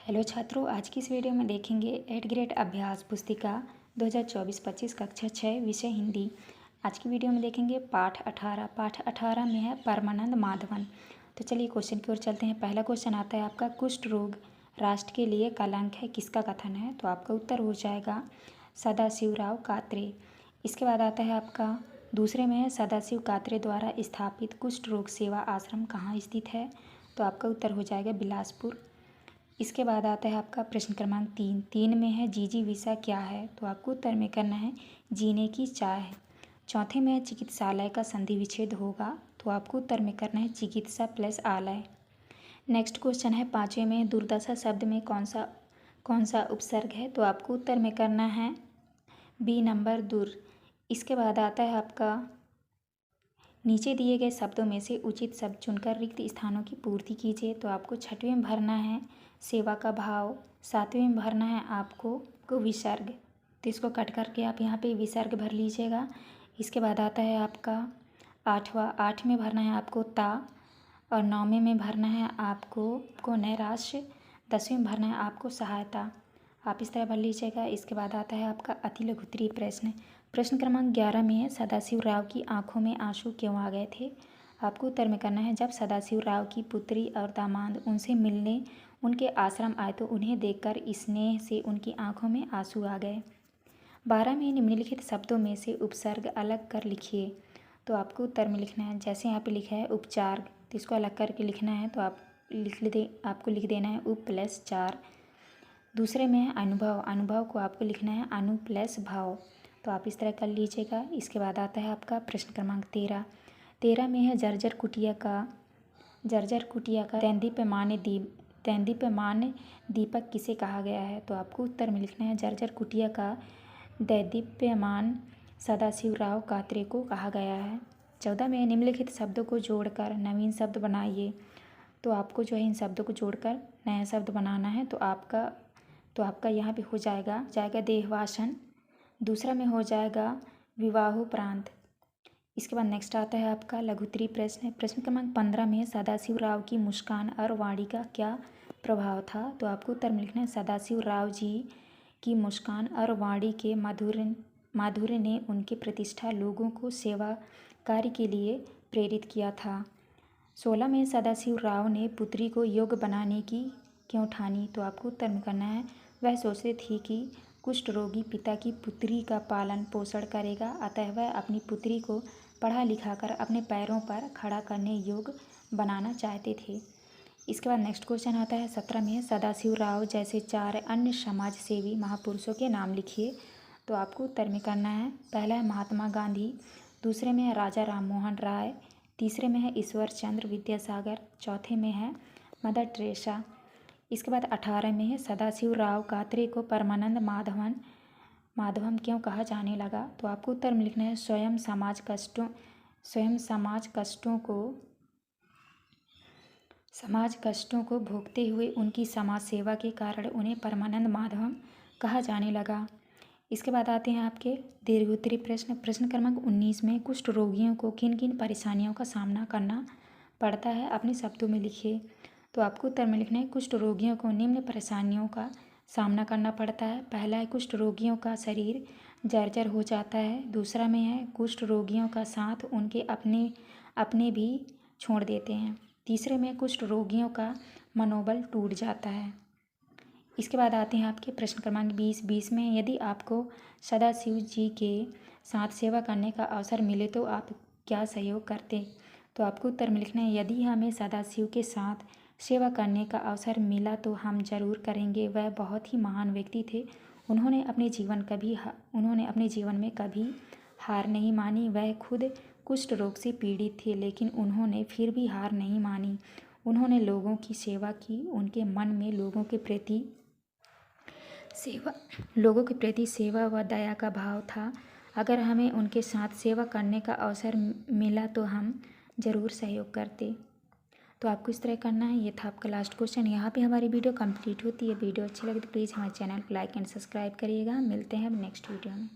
Hello छात्रों, आज की इस वीडियो में देखेंगे 8th ग्रेड अभ्यास पुस्तिका 2024-25 कक्षा 6 विषय हिंदी। आज की वीडियो में देखेंगे पाठ 18 में है परमानंद माधवन। तो चलिए क्वेश्चन की ओर चलते हैं। पहला क्वेश्चन आता है आपका, कुष्ठ रोग राष्ट्र के लिए कलंक है, किसका कथन है? तो आपका उत्तर हो जाएगा सदाशिवराव कात्रे। इसके बाद आता है आपका दूसरे में है, सदाशिव कात्रे द्वारा स्थापित कुष्ठ रोग सेवा आश्रम कहाँ स्थित है? तो आपका उत्तर हो जाएगा बिलासपुर। इसके बाद आता है आपका प्रश्न क्रमांक 3 में है, जिजीविषा क्या है? तो आपको उत्तर में करना है जीने की चाह है। चौथे में है, चिकित्सालय का संधि विच्छेद होगा। तो आपको उत्तर में करना है चिकित्सा प्लस आलय। नेक्स्ट क्वेश्चन है 5वें में, दुर्दशा शब्द में कौन सा उपसर्ग है? तो आपको उत्तर में करना है बी नंबर दुर। इसके बाद आता है आपका, नीचे दिए गए शब्दों में से उचित शब्द चुनकर रिक्त स्थानों की पूर्ति कीजिए। तो आपको 6वें में भरना है सेवा का भाव, 7वें में भरना है आपको विसर्ग। तो इसको कट करके आप यहाँ पे विसर्ग भर लीजिएगा। इसके बाद आता है आपका 8 में भरना है आपको ता, और 9वें में भरना है आपको नैराश्य, 10वें में भरना है आपको सहायता। आप इस तरह भर लीजिएगा। इसके बाद आता है आपका अति लघुत्तरीय प्रश्न। प्रश्न क्रमांक 11 में है, सदाशिव राव की आंखों में आंसू क्यों आ गए थे? आपको उत्तर में करना है जब सदाशिव राव की पुत्री और दामाद उनसे मिलने उनके आश्रम आए तो उन्हें देखकर स्नेह से उनकी आंखों में आंसू आ गए। 12 में निम्नलिखित शब्दों में से उपसर्ग अलग कर लिखिए। तो आपको उत्तर में लिखना है, जैसे यहाँ पे लिखा है उपचार, तो इसको अलग करके लिखना है। तो आपको लिख देना है उप प्लस चार। दूसरे में है अनुभव को आपको लिखना है अनु प्लस भाव। तो आप इस तरह कर लीजिएगा। इसके बाद आता है आपका प्रश्न क्रमांक 13 में है, जर्जर कुटिया का दैदीप्यमान दीपक किसे कहा गया है? तो आपको उत्तर में लिखना है जर्जर कुटिया का दैदीप्यमान सदाशिवराव कात्रे को कहा गया है। 14 में निम्नलिखित शब्दों को जोड़कर नवीन शब्द बनाइए। तो आपको जो है इन शब्दों को जोड़कर नया शब्द बनाना है। तो आपका यहाँ पे हो जाएगा देहवासन। दूसरा में हो जाएगा विवाहोपरांत। इसके बाद नेक्स्ट आता है आपका लघुत्तरीय प्रश्न। प्रश्न क्रमांक 15 में सदाशिव राव की मुस्कान और वाणी का क्या प्रभाव था? तो आपको उत्तर में लिखना है सदाशिव राव जी की मुस्कान और वाणी के माधुर्य ने उनकी प्रतिष्ठा लोगों को सेवा कार्य के लिए प्रेरित किया था। 16 में सदाशिव राव ने पुत्री को योग्य बनाने की क्यों ठानी? तो आपको उत्तर में करना है वह सोचते थे कि कुष्ठ रोगी पिता की पुत्री का पालन पोषण करेगा, अतः वह अपनी पुत्री को पढ़ा लिखा कर अपने पैरों पर खड़ा करने योग्य बनाना चाहते थे। इसके बाद नेक्स्ट क्वेश्चन आता है 17 में, सदाशिव राव जैसे 4 अन्य समाज सेवी महापुरुषों के नाम लिखिए। तो आपको उत्तर में करना है, पहला है महात्मा गांधी, दूसरे में है राजा राम मोहन राय, तीसरे में है ईश्वर चंद्र विद्यासागर, चौथे में है मदर टेरेसा। इसके बाद 18 में है, सदाशिव राव कात्रे को परमानंद माधवम क्यों कहा जाने लगा? तो आपको उत्तर में लिखना है स्वयं समाज कष्टों को भोगते हुए उनकी समाज सेवा के कारण उन्हें परमानंद माधवम कहा जाने लगा। इसके बाद आते हैं आपके दीर्घोत्तरीय प्रश्न। प्रश्न क्रमांक 19 में, कुष्ठ रोगियों को किन किन परेशानियों का सामना करना पड़ता है? अपने शब्दों में लिखिए। तो आपको उत्तर में लिखना है कुष्ठ रोगियों को निम्न परेशानियों का सामना करना पड़ता है। पहला है, कुष्ठ रोगियों का शरीर जर्जर हो जाता है। दूसरा में है, कुष्ठ रोगियों का साथ उनके अपने भी छोड़ देते हैं। तीसरे में कुष्ठ रोगियों का मनोबल टूट जाता है। इसके बाद आते हैं आपके प्रश्न क्रमांक 20 में, यदि आपको सदाशिव जी के साथ सेवा करने का अवसर मिले तो आप क्या सहयोग करते? तो आपको उत्तर में लिखना है, यदि हमें सदाशिव के साथ सेवा करने का अवसर मिला तो हम जरूर करेंगे। वह बहुत ही महान व्यक्ति थे। उन्होंने अपने जीवन में कभी हार नहीं मानी। वह खुद कुष्ठ रोग से पीड़ित थे, लेकिन उन्होंने फिर भी हार नहीं मानी। उन्होंने लोगों की सेवा की। उनके मन में लोगों के प्रति सेवा व दया का भाव था। अगर हमें उनके साथ सेवा करने का अवसर मिला तो हम ज़रूर सहयोग करते। तो आपको इस तरह करना है। ये था आपका लास्ट क्वेश्चन। यहाँ पे हमारी वीडियो कंप्लीट होती है। वीडियो अच्छी लगे तो प्लीज़ हमारे चैनल को लाइक एंड सब्सक्राइब करिएगा। मिलते हैं अब नेक्स्ट वीडियो में।